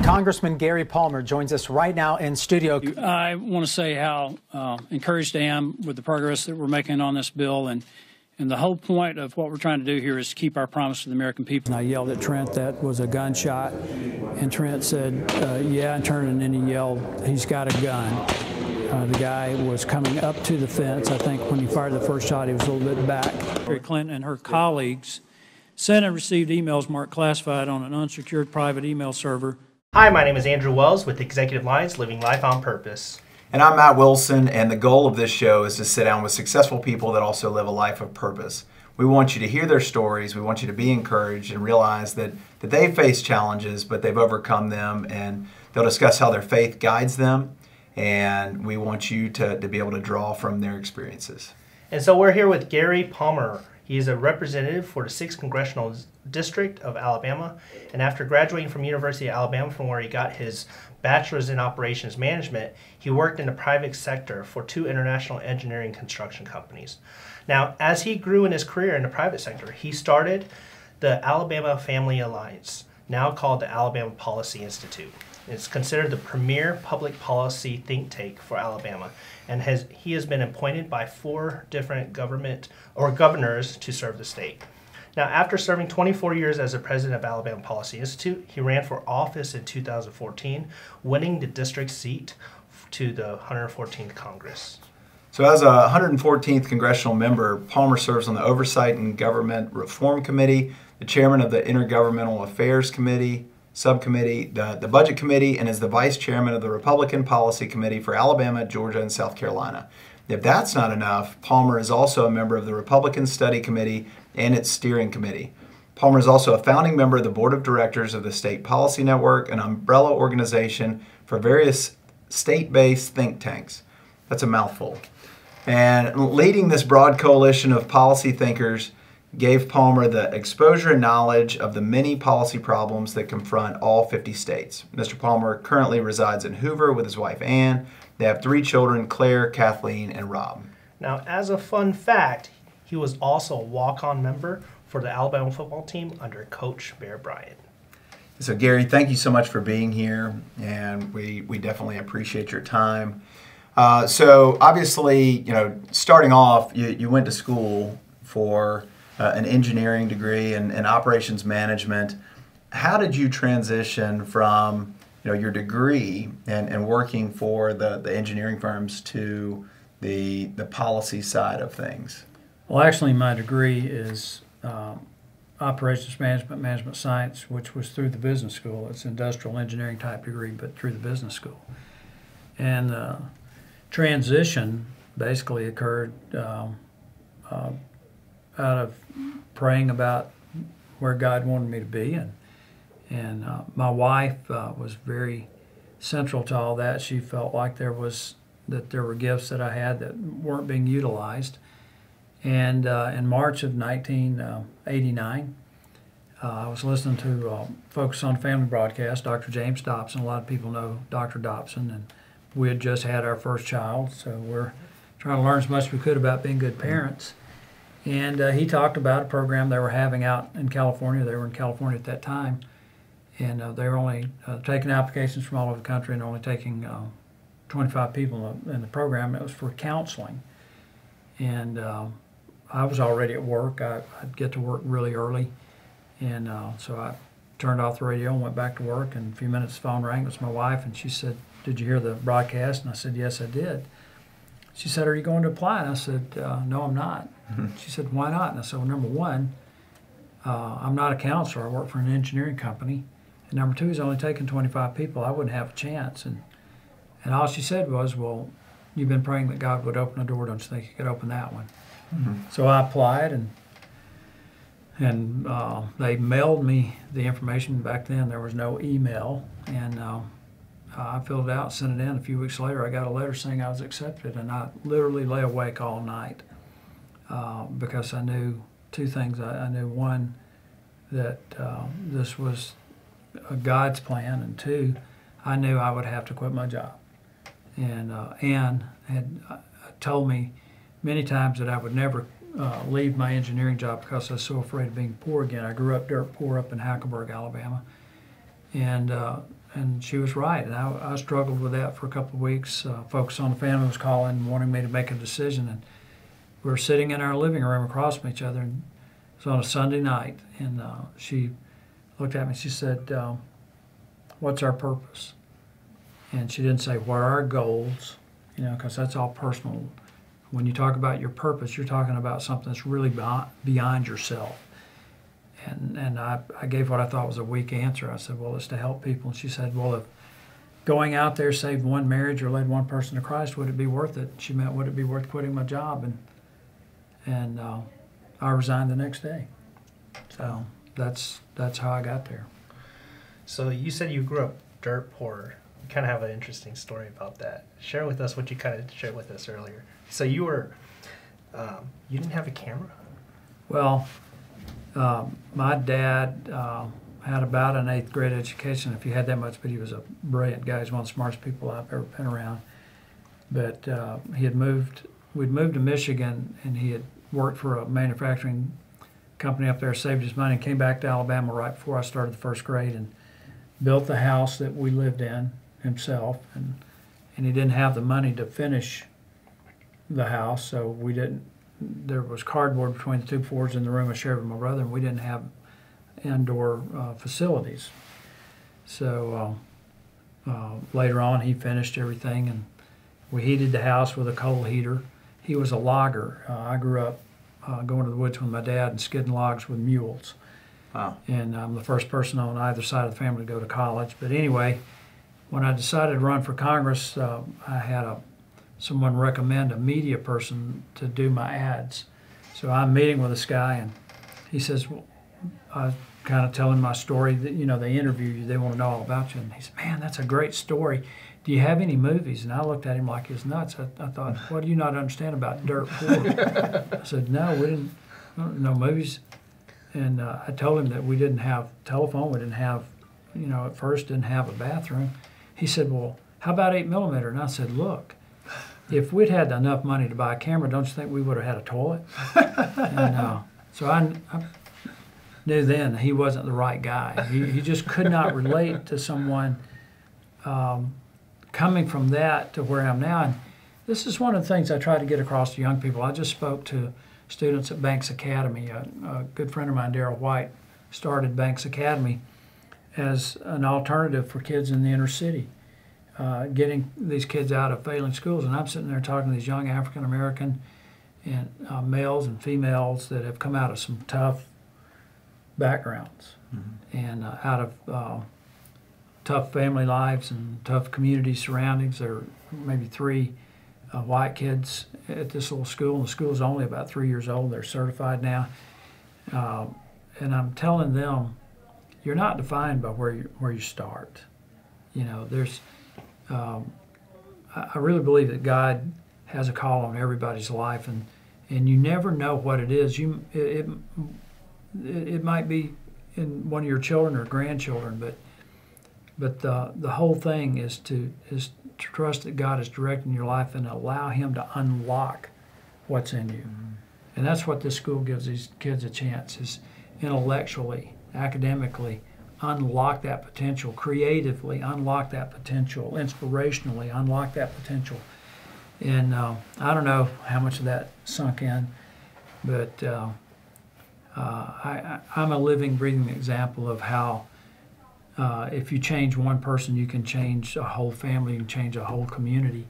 Congressman Gary Palmer joins us right now in studio. I want to say how encouraged I am with the progress that we're making on this bill, and the whole point of what we're trying to do here is to keep our promise to the American people. I yelled at Trent that was a gunshot, and Trent said, yeah, and turned, and then he yelled, he's got a gun. The guy was coming up to the fence. I think when he fired the first shot, he was a little bit back. Hillary Clinton and her colleagues sent and received emails marked classified on an unsecured private email server. Hi, my name is Andrew Wells with Executive Lines, Living Life on Purpose. And I'm Matt Wilson, and the goal of this show is to sit down with successful people that also live a life of purpose. We want you to hear their stories, we want you to be encouraged and realize that they've faced challenges, but they've overcome them, and they'll discuss how their faith guides them, and we want you to be able to draw from their experiences. And so we're here with Gary Palmer. He is a representative for the 6th Congressional District of Alabama, and after graduating from University of Alabama, from where he got his bachelor's in operations management, he worked in the private sector for 2 international engineering construction companies. Now, as he grew in his career in the private sector, he started the Alabama Family Alliance, now called the Alabama Policy Institute. It's considered the premier public policy think tank for Alabama, and he has been appointed by 4 different governors to serve the state. Now, after serving 24 years as the president of Alabama Policy Institute, he ran for office in 2014, winning the district seat to the 114th Congress. So as a 114th congressional member, Palmer serves on the Oversight and Government Reform Committee, the chairman of the Intergovernmental Affairs Committee, Subcommittee, the Budget Committee, and is the vice chairman of the Republican Policy Committee for Alabama, Georgia, and South Carolina. If that's not enough, Palmer is also a member of the Republican Study Committee and its steering committee. Palmer is also a founding member of the board of directors of the State Policy Network, an umbrella organization for various state-based think tanks. That's a mouthful. And leading this broad coalition of policy thinkers gave Palmer the exposure and knowledge of the many policy problems that confront all 50 states. Mr. Palmer currently resides in Hoover with his wife Ann. They have 3 children, Claire, Kathleen, and Rob. Now, as a fun fact, he was also a walk-on member for the Alabama football team under Coach Bear Bryant. So Gary, thank you so much for being here, and we definitely appreciate your time. So obviously, starting off, you went to school for an engineering degree and operations management. How did you transition from your degree and working for the engineering firms to the policy side of things? Well, actually, my degree is operations management science, which was through the business school. It's an industrial engineering type degree, but through the business school. And transition basically occurred out of praying about where God wanted me to be, and my wife was very central to all that. She felt like there were gifts that I had that weren't being utilized. And in March of 1989, I was listening to Focus on Family broadcast, Dr. James Dobson. A lot of people know Dr. Dobson, and we had just had our first child, so we're trying to learn as much as we could about being good parents. And he talked about a program they were having out in California. They were in California at that time, and they were only taking applications from all over the country and only taking 25 people in the program. It was for counseling. And I was already at work. I'd get to work really early, and so I turned off the radio and went back to work, and a few minutes the phone rang. It was my wife, and she said, "Did you hear the broadcast?" And I said, "Yes, I did." She said, "Are you going to apply?" And I said, "No, I'm not." She said, "Why not?" And I said, "Well, number one, I'm not a counselor. I work for an engineering company. And number two, he's only taking 25 people. I wouldn't have a chance." And all she said was, "Well, you've been praying that God would open a door. Don't you think he could open that one?" Mm-hmm. So I applied, and they mailed me the information. Back then, there was no email. And I filled it out, sent it in. A few weeks later, I got a letter saying I was accepted, and I literally lay awake all night because I knew 2 things. I knew, one, that this was God's plan, and 2, I knew I would have to quit my job. And Ann had told me many times that I would never leave my engineering job because I was so afraid of being poor again. I grew up dirt poor up in Hackleburg, Alabama. And she was right. And I struggled with that for a couple of weeks. Folks on the family was calling and wanting me to make a decision. And we were sitting in our living room across from each other. And it was on a Sunday night. And she looked at me and she said, what's our purpose? And she didn't say, what are our goals? You know, because that's all personal. When you talk about your purpose, you're talking about something that's really beyond yourself. And I gave what I thought was a weak answer. I said, well, it's to help people. And she said, well, if going out there saved one marriage or led one person to Christ, would it be worth it? She meant, would it be worth quitting my job? And I resigned the next day. So that's how I got there. So you said you grew up dirt poor. You kind of have an interesting story about that. Share with us what you kind of shared with us earlier. So you were, you didn't have a camera? Well, my dad had about an 8th grade education, if he had that much, but he was a brilliant guy. He's one of the smartest people I've ever been around. But we'd moved to Michigan, and he had worked for a manufacturing company up there, saved his money, and came back to Alabama right before I started the 1st grade and built the house that we lived in himself. And he didn't have the money to finish the house, so we didn't. There was cardboard between the 2 floors in the room I shared with my brother, and we didn't have indoor facilities. So later on, he finished everything, and we heated the house with a coal heater. He was a logger. I grew up going to the woods with my dad and skidding logs with mules. Wow. And I'm the first person on either side of the family to go to college. But anyway, when I decided to run for Congress, I had someone recommend a media person to do my ads. So I'm meeting with this guy, and he says, well, I was kind of telling my story that, you know, they interview you, they want to know all about you. And he said, man, that's a great story. Do you have any movies? And I looked at him like he was nuts. I thought, what do you not understand about dirt poor? I said, no, we didn't, no movies. And I told him that we didn't have telephone, we didn't have, you know, at first didn't have a bathroom. He said, well, how about 8mm? And I said, look, if we'd had enough money to buy a camera, don't you think we would have had a toilet? And so I knew then he wasn't the right guy. He just could not relate to someone coming from that to where I'm now. And this is one of the things I try to get across to young people. I just spoke to students at Banks Academy. A good friend of mine, Darrell White, started Banks Academy as an alternative for kids in the inner city. Getting these kids out of failing schools, and I'm sitting there talking to these young African American and males and females that have come out of some tough backgrounds and out of tough family lives and tough community surroundings. There are maybe 3 white kids at this little school, and the school is only about 3 years old. They're certified now, and I'm telling them, you're not defined by where you start. You know, there's I really believe that God has a call on everybody's life, and you never know what it is. It might be in one of your children or grandchildren, but the whole thing is to trust that God is directing your life and allow Him to unlock what's in you. And that's what this school gives these kids a chance, is intellectually, academically, unlock that potential, creatively unlock that potential, inspirationally unlock that potential. And I don't know how much of that sunk in, but I'm a living, breathing example of how if you change one person, you can change a whole family, you can change a whole community.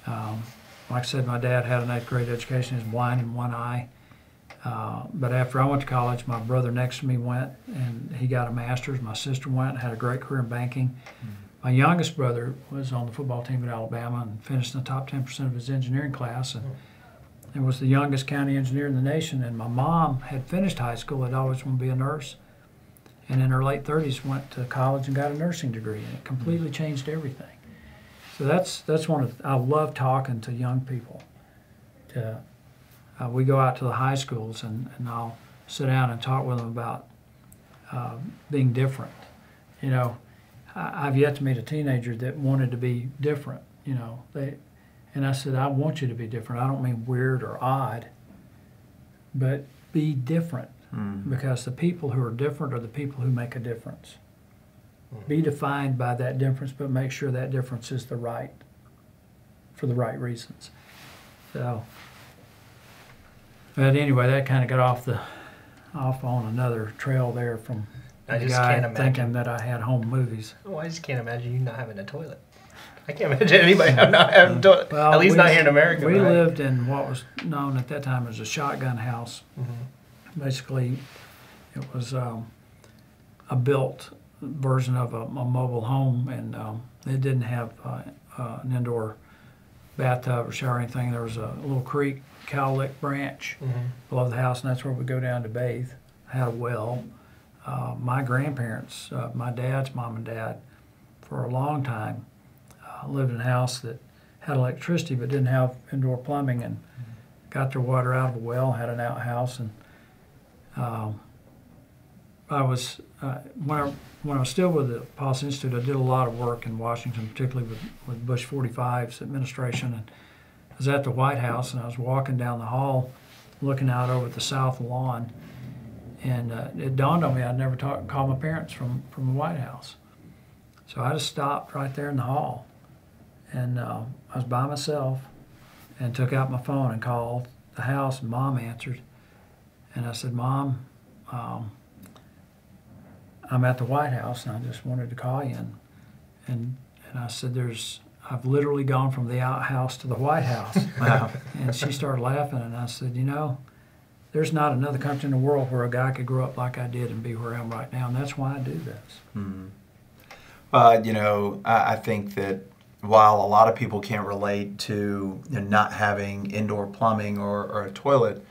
Like I said, my dad had an 8th grade education, he was blind in one eye. But after I went to college, my brother next to me went, and he got a master's. My sister went and had a great career in banking. My youngest brother was on the football team at Alabama and finished in the top 10% of his engineering class, and was the youngest county engineer in the nation. And my mom had finished high school, had always wanted to be a nurse, and in her late 30s went to college and got a nursing degree, and it completely changed everything. So that's one of, I love talking to young people. We go out to the high schools, and I'll sit down and talk with them about being different. You know, I've yet to meet a teenager that wanted to be different. You know, and I said, I want you to be different. I don't mean weird or odd, but be different, because the people who are different are the people who make a difference. Be defined by that difference, but make sure that difference is for the right reasons. So, but anyway, that kind of got off on another trail there from I the just guy can't imagine. thinking that I had home movies. Oh, I just can't imagine you not having a toilet. I can't imagine anybody not having a toilet. Well, At least not here in America. We right? lived in what was known at that time as a shotgun house. Basically, it was a built version of a mobile home, and it didn't have an indoor bathtub or shower or anything. There was a little creek, cowlick branch below the house, and that's where we go down to bathe. Had a well. My grandparents, my dad's mom and dad, for a long time lived in a house that had electricity but didn't have indoor plumbing, and got their water out of a well, had an outhouse. And I was when I was still with the Policy Institute, I did a lot of work in Washington, particularly with Bush 45's administration. And I was at the White House, and I was walking down the hall looking out over the south lawn, and it dawned on me I'd never called my parents from the White House. So I just stopped right there in the hall, and I was by myself, and took out my phone and called the house, and Mom answered. And I said, Mom, I'm at the White House, and I just wanted to call you. And I said, I've literally gone from the outhouse to the White House. Wow. And she started laughing, and I said, there's not another country in the world where a guy could grow up like I did and be where I am right now, and that's why I do this. I think that while a lot of people can't relate to not having indoor plumbing or a toilet,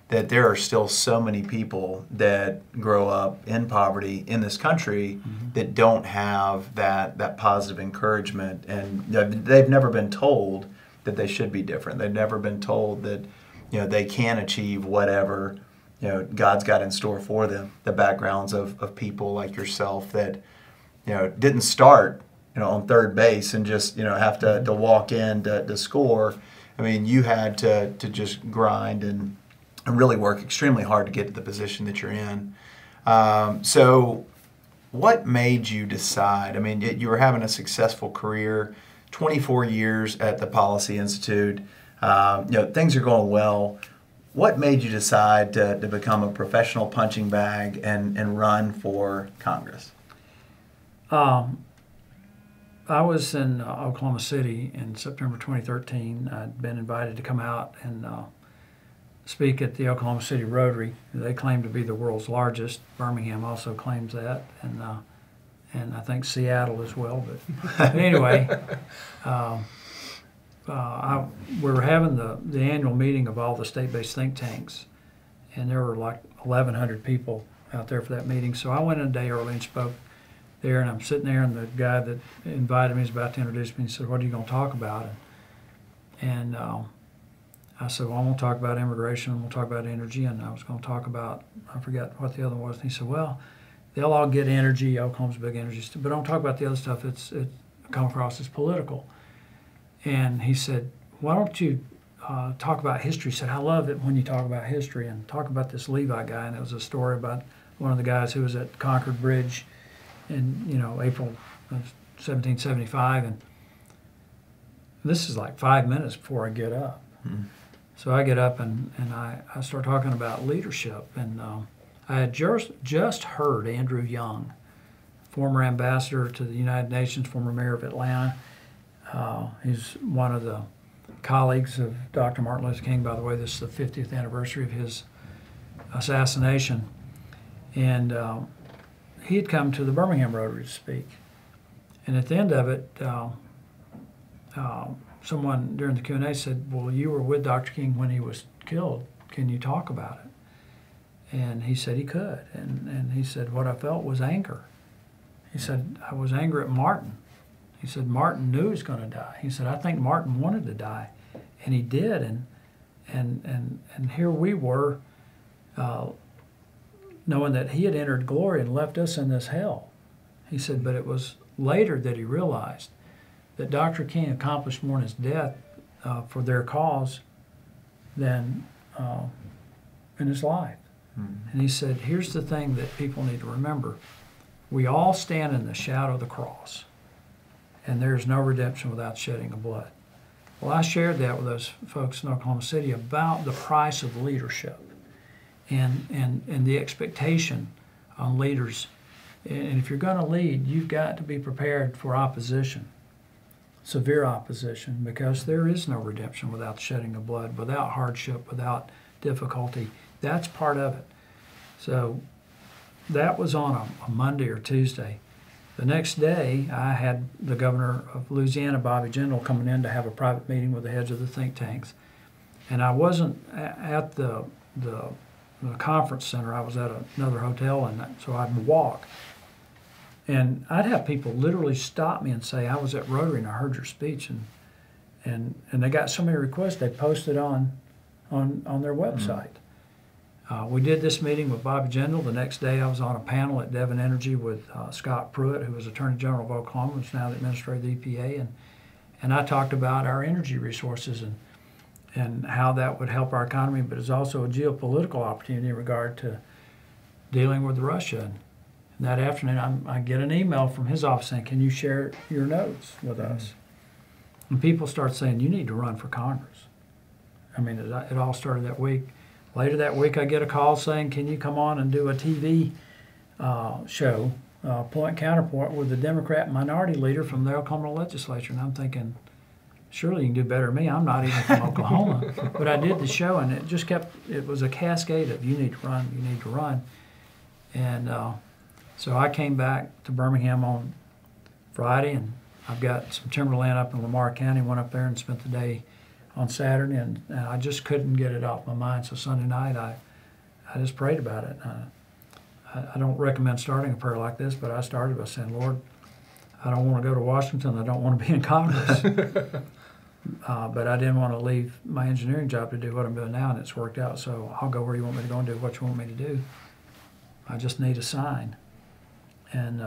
that there are still so many people that grow up in poverty in this country that don't have that positive encouragement, and they've never been told that they should be different. They've never been told that they can achieve whatever God's got in store for them. The backgrounds of people like yourself that didn't start on third base and just have to walk in to score. I mean, you had to just grind and really work extremely hard to get to the position that you're in. So what made you decide? I mean, you were having a successful career, 24 years at the Policy Institute. Things are going well. What made you decide to become a professional punching bag and run for Congress? I was in Oklahoma City in September 2013. I'd been invited to come out and speak at the Oklahoma City Rotary. They claim to be the world's largest. Birmingham also claims that, and I think Seattle as well. But anyway, we were having the annual meeting of all the state-based think tanks, and there were like 1,100 people out there for that meeting. So I went in a day early and spoke there, and I'm sitting there, and the guy that invited me is about to introduce me. He said, "What are you going to talk about?" And I said, "Well, I'm going to talk about immigration, I'm going to talk about energy, and I was going to talk about," I forgot what the other was. And he said, "Well, they'll all get energy, Oklahoma's a big energy, but don't talk about the other stuff. It's come across as political." And he said, "Why don't you talk about history?" He said, "I love it when you talk about history, and talk about this Levi guy." And it was a story about one of the guys who was at Concord Bridge in April of 1775, and this is like 5 minutes before I get up. So I get up and I start talking about leadership, and I had just heard Andrew Young, former ambassador to the United Nations, former mayor of Atlanta. He's one of the colleagues of Dr. Martin Luther King. By the way, this is the 50th anniversary of his assassination, and he had come to the Birmingham Rotary to speak. And at the end of it, someone during the Q&A said, "Well, you were with Dr. King when he was killed. Can you talk about it?" And he said he could. And he said, "What I felt was anger." He said, "I was angry at Martin." He said, "Martin knew he was going to die." He said, "I think Martin wanted to die, and he did. And here we were, knowing that he had entered glory and left us in this hell." He said, "But it was later that he realized that Dr. King accomplished more in his death for their cause than in his life." And he said, "Here's the thing that people need to remember. we all stand in the shadow of the cross, and there's no redemption without shedding of blood. Well, I shared that with those folks in Oklahoma City about the price of leadership and the expectation on leaders. And if you're going to lead, you've got to be prepared for opposition, severe opposition, because there is no redemption without the shedding of blood, without hardship, without difficulty. That's part of it. So that was on a Monday or Tuesday. The next day, I had the governor of Louisiana, Bobby Jindal, coming in to have a private meeting with the heads of the think tanks. And I wasn't at the conference center. I was at another hotel, and so I'd walk. And I'd have people literally stop me and say, I was at Rotary and I heard your speech. And they got so many requests, they posted on their website. We did this meeting with Bobby Jindal. The next day I was on a panel at Devon Energy with Scott Pruitt, who was Attorney General of Oklahoma, who's now the Administrator of the EPA. And I talked about our energy resources and how that would help our economy, but it's also a geopolitical opportunity in regard to dealing with Russia. And that afternoon I get an email from his office saying, can you share your notes with us? And people start saying, you need to run for Congress. I mean, it all started that week. Later that week, I get a call saying, can you come on and do a TV show, point counterpoint, with the Democrat minority leader from the Oklahoma legislature? And I'm thinking, surely you can do better than me. I'm not even from Oklahoma. But I did the show, and it just it was a cascade of, you need to run, you need to run. And so I came back to Birmingham on Friday, and I've got some timberland up in Lamar County, went up there and spent the day on Saturday, and I just couldn't get it off my mind. So Sunday night, I just prayed about it. I don't recommend starting a prayer like this, but I started by saying, Lord, I don't want to go to Washington. I don't want to be in Congress. But I didn't want to leave my engineering job to do what I'm doing now, and it's worked out. So I'll go where you want me to go and do what you want me to do. I just need a sign. And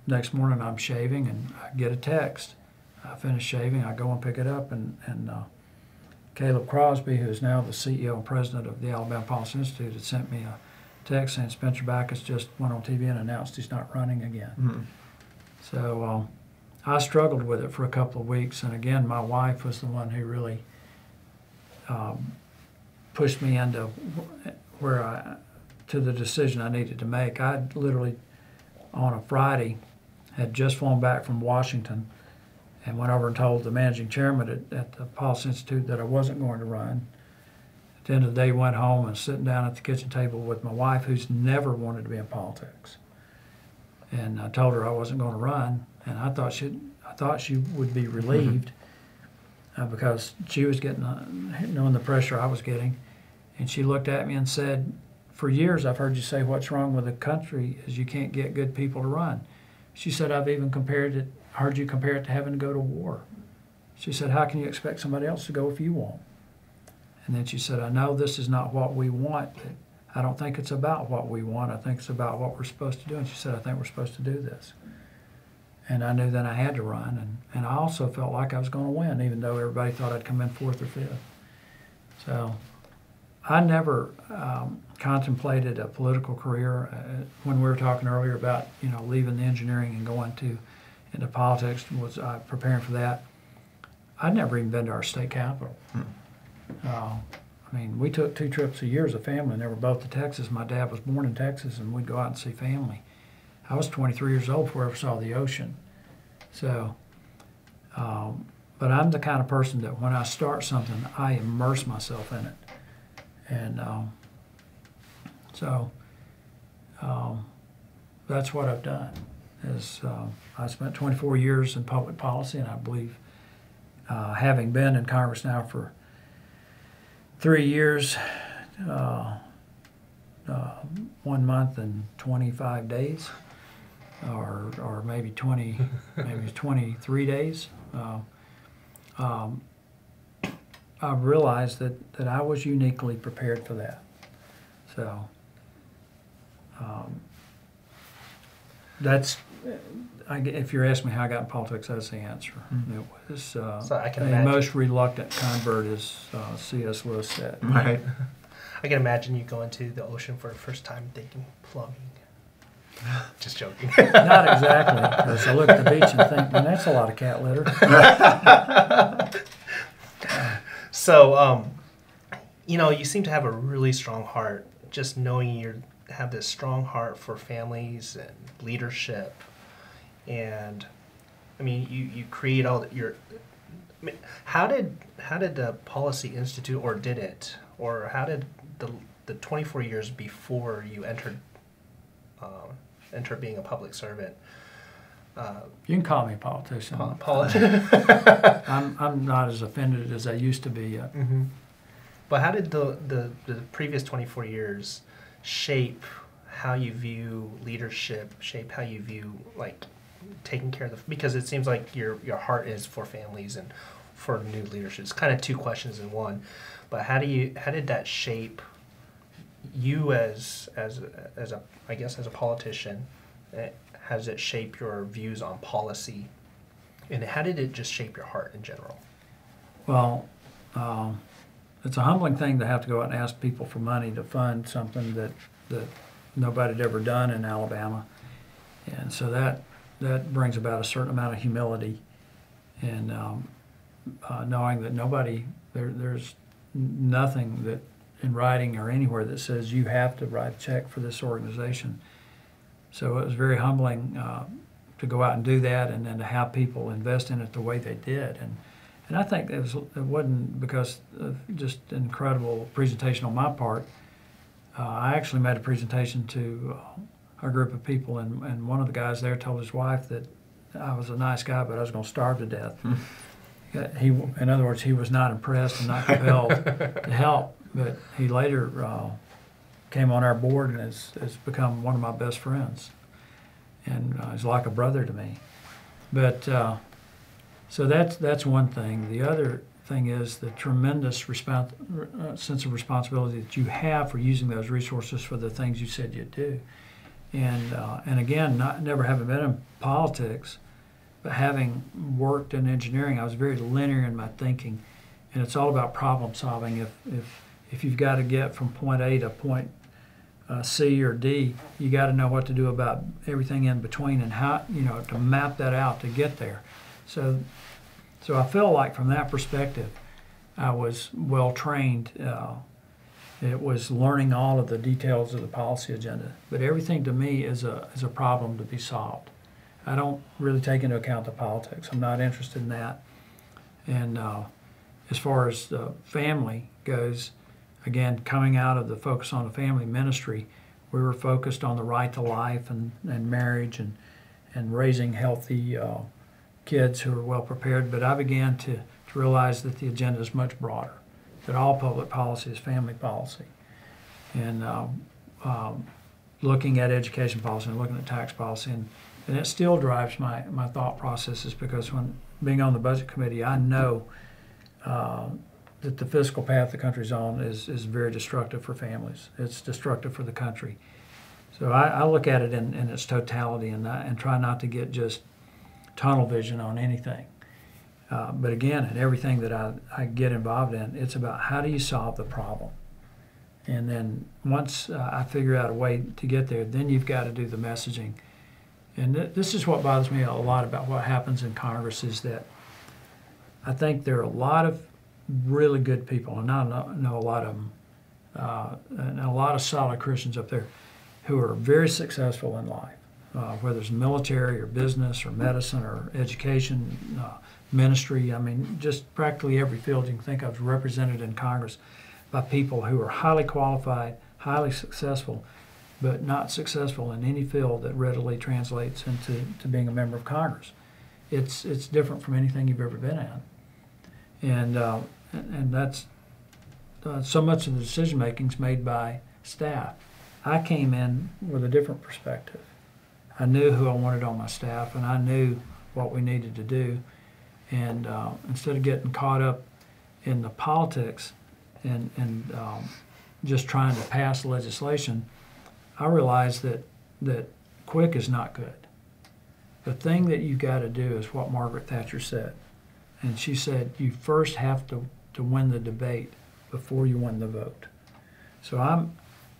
next morning, I'm shaving, and I get a text. I finish shaving, I go and pick it up, and Caleb Crosby, who is now the CEO and president of the Alabama Policy Institute, had sent me a text saying Spencer Backus just went on TV and announced he's not running again. Mm-hmm. So I struggled with it for a couple of weeks, and again, my wife was the one who really pushed me into to the decision I needed to make. I literally, on a Friday, had just flown back from Washington and went over and told the managing chairman at the Policy Institute that I wasn't going to run. At the end of the day, went home and sitting down at the kitchen table with my wife, who's never wanted to be in politics. And I told her I wasn't going to run, and I thought she would be relieved because she was knowing the pressure I was getting. And she looked at me and said, for years I've heard you say what's wrong with the country is you can't get good people to run. She said, I've even heard you compare it to having to go to war. She said, how can you expect somebody else to go if you won't? And then she said, I know this is not what we want, but I don't think it's about what we want. I think it's about what we're supposed to do. And she said, I think we're supposed to do this. And I knew then I had to run. And I also felt like I was going to win, even though everybody thought I'd come in 4th or 5th. So I never contemplated a political career. When we were talking earlier about leaving the engineering and going into politics, was preparing for that. I'd never even been to our state capital. I mean, we took 2 trips a year as a family, and they were both to Texas. My dad was born in Texas, and we'd go out and see family. I was 23 years old before I ever saw the ocean. So, but I'm the kind of person that when I start something, I immerse myself in it. And so that's what I've done. I spent 24 years in public policy, and I believe, having been in Congress now for 3 years, 1 month and 25 days, or maybe 23 days, I realized that I was uniquely prepared for that. So that's, if you're asking me how I got in politics, that's the answer. Mm-hmm. It was so I can the most reluctant convert, as C.S. Lewis said. Right. I can imagine you going to the ocean for the first time thinking plumbing. Just joking. Not exactly, because I look at the beach and think, man, that's a lot of cat litter. So, you seem to have a really strong heart. Just knowing you have this strong heart for families and leadership, and I mean, you create all your. I mean, how did the Policy Institute, or did it, or how did the 24 years before you entered being a public servant? You can call me a politician. I'm not as offended as I used to be yet. Mm-hmm. But how did the previous 24 years shape how you view leadership, shape how you view like taking care of because it seems like your heart is for families and for new leadership. It's kind of two questions in one. But how did that shape you as a I guess as a politician? How does it shape your views on policy? And how did it just shape your heart in general? Well, it's a humbling thing to have to go out and ask people for money to fund something that nobody had ever done in Alabama. And so that brings about a certain amount of humility and knowing that there's nothing that in writing or anywhere that says you have to write a check for this organization. So it was very humbling to go out and do that, and then to have people invest in it the way they did. And I think it wasn't because of just an incredible presentation on my part. I actually made a presentation to a group of people, and one of the guys there told his wife that I was a nice guy, but I was going to starve to death. In other words, he was not impressed and not compelled to help. But he later came on our board and has become one of my best friends, and he's like a brother to me. But so that's one thing. The other thing is the tremendous sense of responsibility that you have for using those resources for the things you said you'd do. And again, never having been in politics, but having worked in engineering, I was very linear in my thinking, and it's all about problem solving. If you've got to get from point A to point C or D, you got to know what to do about everything in between and how to map that out to get there. So I feel like from that perspective, I was well trained. It was learning all of the details of the policy agenda, but everything to me is a problem to be solved. I don't really take into account the politics. I'm not interested in that. And as far as the family goes, again, coming out of the focus on the family ministry, we were focused on the right to life and marriage and raising healthy kids who are well prepared. But I began to realize that the agenda is much broader, that all public policy is family policy. And looking at education policy and looking at tax policy, and it still drives my thought processes, because when being on the budget committee, I know that the fiscal path the country's on is very destructive for families. It's destructive for the country. So I look at it in its totality and try not to get just tunnel vision on anything. But again, in everything that I get involved in, it's about how do you solve the problem. And then once I figure out a way to get there, then you've got to do the messaging. And this is what bothers me a lot about what happens in Congress, is that I think there are a lot of really good people, and I know a lot of them, and a lot of solid Christians up there who are very successful in life, whether it's military or business or medicine or education, ministry. I mean, just practically every field you can think of is represented in Congress by people who are highly qualified, highly successful, but not successful in any field that readily translates into being a member of Congress. It's different from anything you've ever been in. And that's so much of the decision making is made by staff. I came in with a different perspective. I knew who I wanted on my staff, and I knew what we needed to do. And instead of getting caught up in the politics and just trying to pass legislation, I realized that quick is not good. The thing that you got to do is what Margaret Thatcher said. And she said, you first have to win the debate before you win the vote. So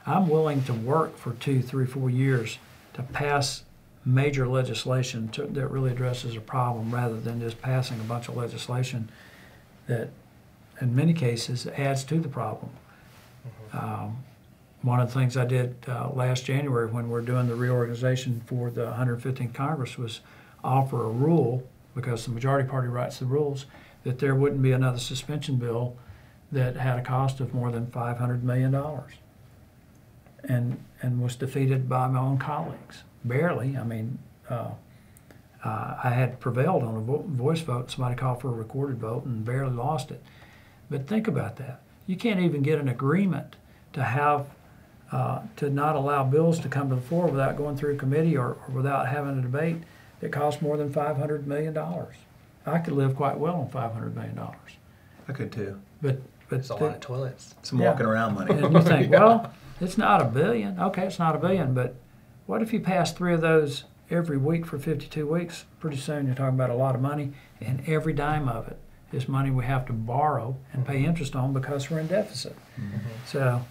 I'm willing to work for 2, 3, 4 years to pass major legislation that really addresses a problem rather than just passing a bunch of legislation that in many cases adds to the problem. One of the things I did last January when we're doing the reorganization for the 115th Congress was offer a rule, because the majority party writes the rules, that there wouldn't be another suspension bill that had a cost of more than $500 million, and was defeated by my own colleagues. Barely. I mean, I had prevailed on a voice vote. Somebody called for a recorded vote and barely lost it. But think about that. You can't even get an agreement to have to not allow bills to come to the floor without going through committee or without having a debate that costs more than $500 million. I could live quite well on $500 million. I could too. But It's a lot of toilets. Some walking around money. And you think, well, it's not $1 billion. Okay, it's not $1 billion, but what if you pass 3 of those every week for 52 weeks? Pretty soon you're talking about a lot of money, and every dime of it is money we have to borrow and pay interest on because we're in deficit. Mm-hmm. So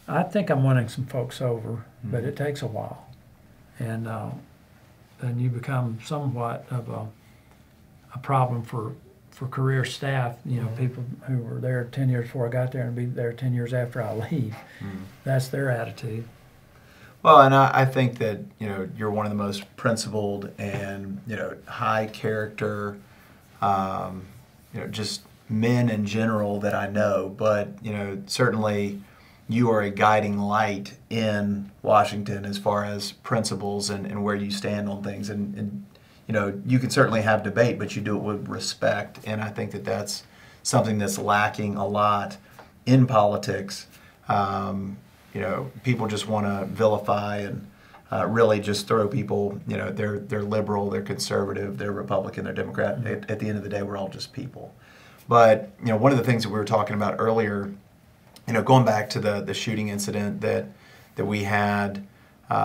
I think I'm winning some folks over, but it takes a while. And you become somewhat of a problem for career staff, you know, people who were there 10 years before I got there and be there 10 years after I leave. That's their attitude. Well, and I think that, you know, you're one of the most principled and, you know, high character, you know, just men in general that I know. But, you know, certainly you are a guiding light in Washington as far as principles and where you stand on things. And you know, you can certainly have debate, but you do it with respect. And I think that that's something that's lacking a lot in politics. You know, people just want to vilify and really just throw people, you know, they're liberal, they're conservative, they're Republican, they're Democrat. At the end of the day, we're all just people. But, you know, one of the things that we were talking about earlier, you know, going back to the shooting incident that we had, you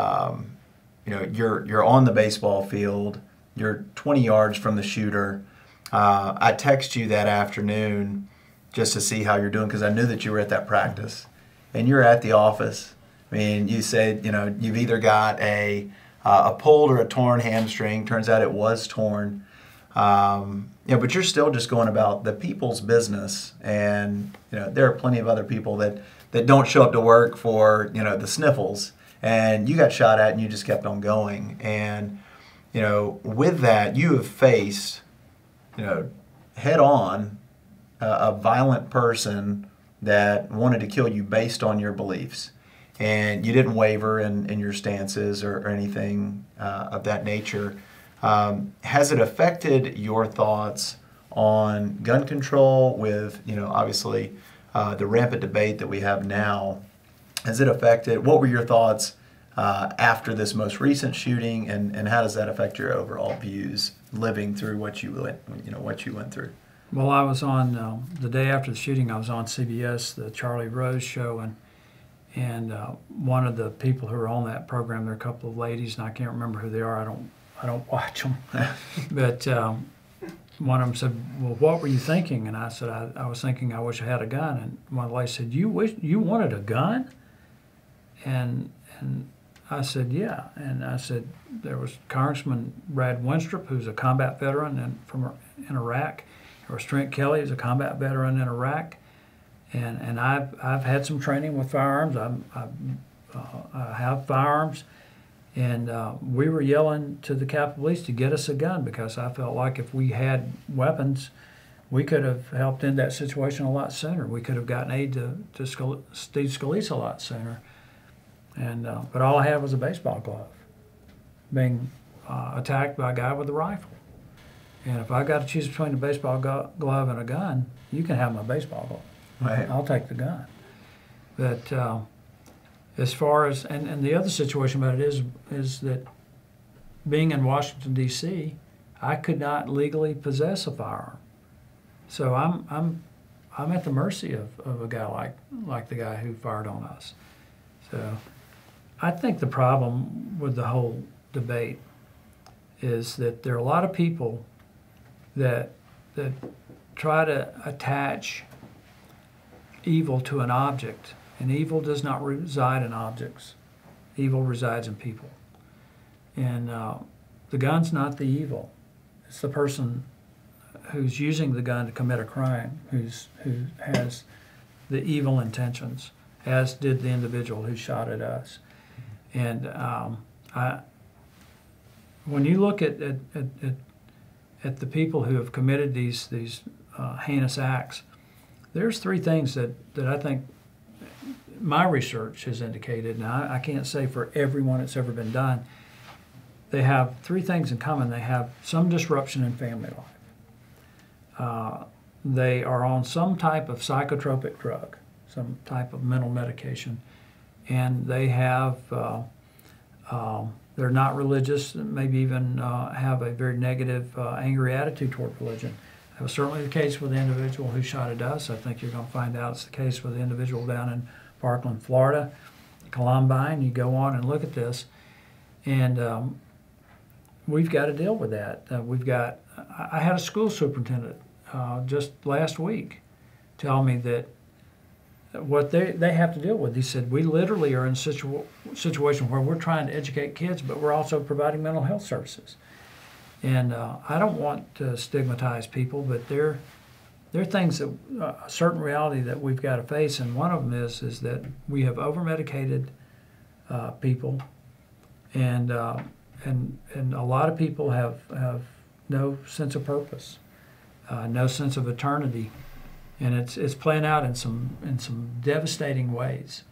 know, you're on the baseball field, you're 20 yards from the shooter. I text you that afternoon just to see how you're doing because I knew that you were at that practice. And you're at the office. I mean, you said, you know, you've either got a pulled or a torn hamstring. Turns out it was torn. You know, but you're still just going about the people's business. And, you know, there are plenty of other people that don't show up to work for, you know, the sniffles. And you got shot at and you just kept on going. And, you know, with that, you have faced, you know, head on a violent person that wanted to kill you based on your beliefs. And you didn't waver in your stances or anything of that nature. Has it affected your thoughts on gun control with, you know, obviously the rampant debate that we have now? Has it affected, what were your thoughts after this most recent shooting, and how does that affect your overall views living through what you went through? Well, I was on the day after the shooting. I was on CBS, the Charlie Rose show, and one of the people who were on that program, there are a couple of ladies, and I can't remember who they are. I don't watch them, but one of them said, "Well, what were you thinking?" And I said, "I was thinking I wish I had a gun." And one of the ladies said, "You wanted a gun?" And I said, "Yeah." And I said, there was Congressman Brad Winstrup, who's a combat veteran in Iraq. There was Trent Kelly, who's a combat veteran in Iraq. And I've had some training with firearms. I have firearms. And we were yelling to the Capitol Police to get us a gun because I felt like if we had weapons, we could have helped end that situation a lot sooner. We could have gotten aid to Steve Scalise a lot sooner. And but all I had was a baseball glove, being attacked by a guy with a rifle. And if I got to choose between a baseball glove and a gun, you can have my baseball glove. Right. I'll take the gun. But as far as and the other situation about it is that being in Washington D.C., I could not legally possess a firearm. So I'm at the mercy of a guy like the guy who fired on us. So I think the problem with the whole debate is that there are a lot of people that try to attach evil to an object, and evil does not reside in objects. Evil resides in people. And the gun's not the evil. It's the person who's using the gun to commit a crime, who has the evil intentions, as did the individual who shot at us. And when you look at the people who have committed these heinous acts, there's three things that I think my research has indicated. Now, I can't say for everyone it's ever been done. They have three things in common. They have some disruption in family life. They are on some type of psychotropic drug, some type of mental medication, and they have they're not religious, maybe even have a very negative, angry attitude toward religion. That was certainly the case with the individual who shot at us. I think you're going to find out it's the case with the individual down in Parkland, Florida, Columbine. You go on and look at this, and we've got to deal with that. I had a school superintendent just last week tell me that what they have to deal with. He said, we literally are in a situation where we're trying to educate kids, but we're also providing mental health services. And I don't want to stigmatize people, but there are things that a certain reality that we've got to face, and one of them is that we have over-medicated people, and a lot of people have no sense of purpose, no sense of eternity, and it's playing out in some devastating ways.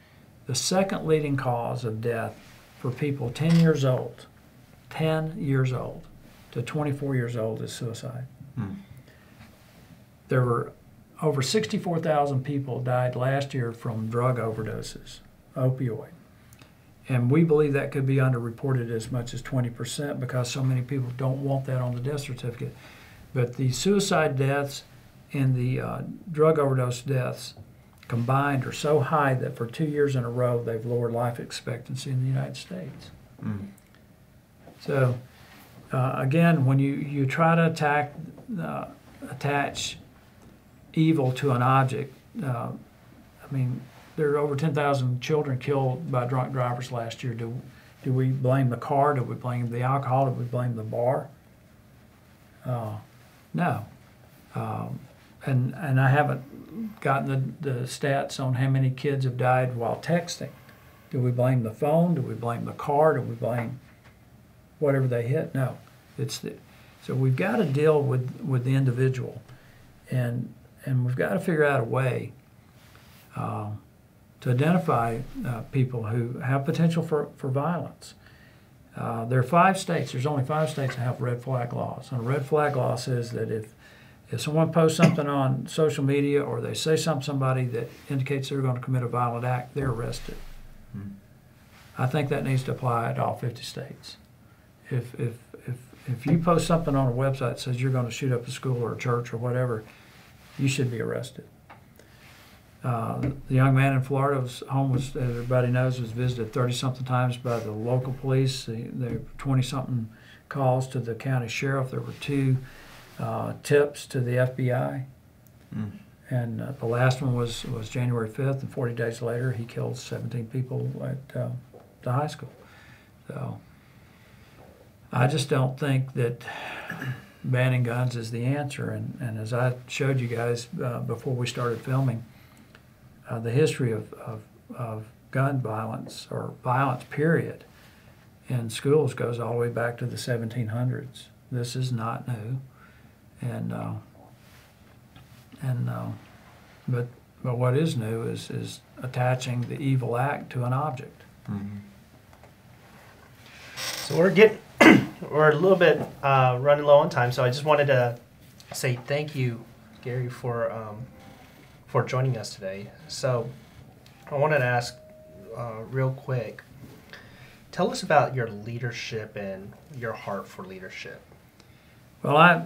The second leading cause of death for people 10 years old to 24 years old is suicide. There were over 64,000 people died last year from drug overdoses, opioid. And we believe that could be underreported as much as 20% because so many people don't want that on the death certificate. But the suicide deaths and the drug overdose deaths combined are so high that for 2 years in a row they've lowered life expectancy in the United States. So again, when you try to attach evil to an object, I mean, there are over 10,000 children killed by drunk drivers last year. Do we blame the car? Do we blame the alcohol? Do we blame the bar? No. And I haven't gotten the stats on how many kids have died while texting. Do we blame the phone? Do we blame the car? Do we blame whatever they hit? No. So we've got to deal with the individual, and we've got to figure out a way to identify people who have potential for violence. There are 5 states. There's only 5 states that have red flag laws. And a red flag law says that if someone posts something on social media or they say something to somebody that indicates they're going to commit a violent act, they're arrested. I think that needs to apply to all 50 states. If you post something on a website that says you're going to shoot up a school or a church or whatever, you should be arrested. The young man in Florida was home, as everybody knows, was visited 30-something times by the local police. There were 20-something calls to the county sheriff. There were 2 tips to the FBI. And the last one was January 5th, and 40 days later he killed 17 people at the high school. So I just don't think that banning guns is the answer. And as I showed you guys before we started filming, the history of gun violence or violence period in schools goes all the way back to the 1700s. This is not new, but what is new is attaching the evil act to an object. So we're a little bit running low on time. So I just wanted to say thank you, Gary, for joining us today. So I wanted to ask real quick, tell us about your leadership and your heart for leadership. Well, I,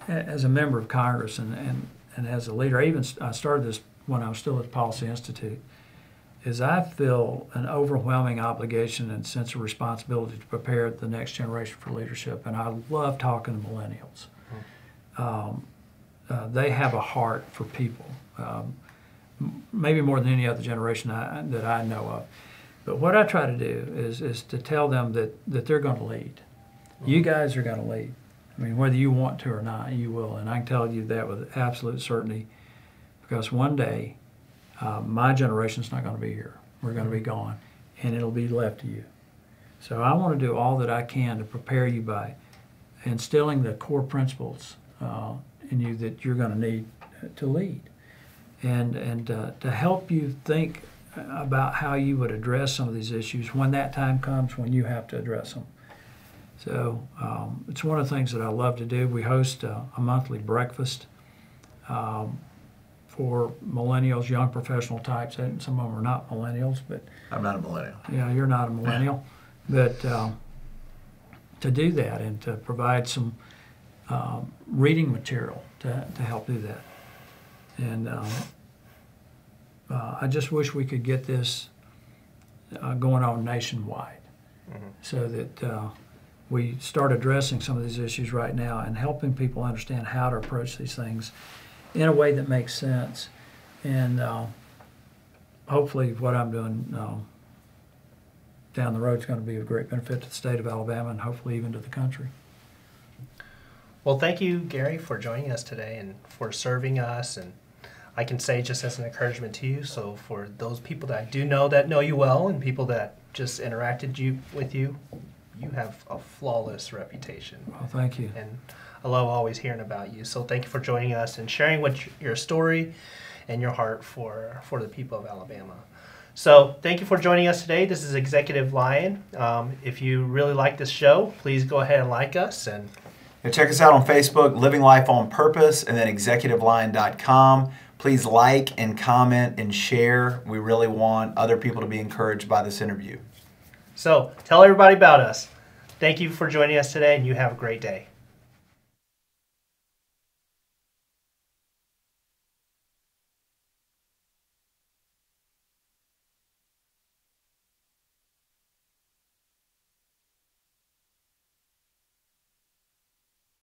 as a member of Congress and as a leader, I started this when I was still at the Policy Institute, is I feel an overwhelming obligation and sense of responsibility to prepare the next generation for leadership. And I love talking to millennials. They have a heart for people, maybe more than any other generation that I know But what I try to do is to tell them that they're going to lead. You guys are going to lead. I mean, whether you want to or not, you will. And I can tell you that with absolute certainty, because one day my generation's not going to be here. We're going to be gone, and it'll be left to you. So I want to do all that I can to prepare you by instilling the core principles in you that you're going to need to lead, and to help you think about how you would address some of these issues when that time comes when you have to address them. So it's one of the things that I love to do. We host a monthly breakfast for millennials, young professional types. And some of them are not millennials, but I'm not a millennial. yeah, you're not a millennial. But to do that and to provide some reading material to help do that. And I just wish we could get this going on nationwide, so that we start addressing some of these issues right now and helping people understand how to approach these things in a way that makes sense. And hopefully what I'm doing down the road is going to be of great benefit to the state of Alabama and hopefully even to the country. Well, thank you, Gary, for joining us today and for serving us. And I can say just as an encouragement to you, so for those people that I do know that know you well and people that just interacted with you, you have a flawless reputation. Well, thank you. And I love always hearing about you. So thank you for joining us and sharing your story and your heart for the people of Alabama. So thank you for joining us today. This is Executive Lion. If you really like this show, please go ahead and like us. And check us out on Facebook, Living Life on Purpose, and then executivelion.com. Please like and comment and share. We really want other people to be encouraged by this interview. So tell everybody about us. Thank you for joining us today, and you have a great day.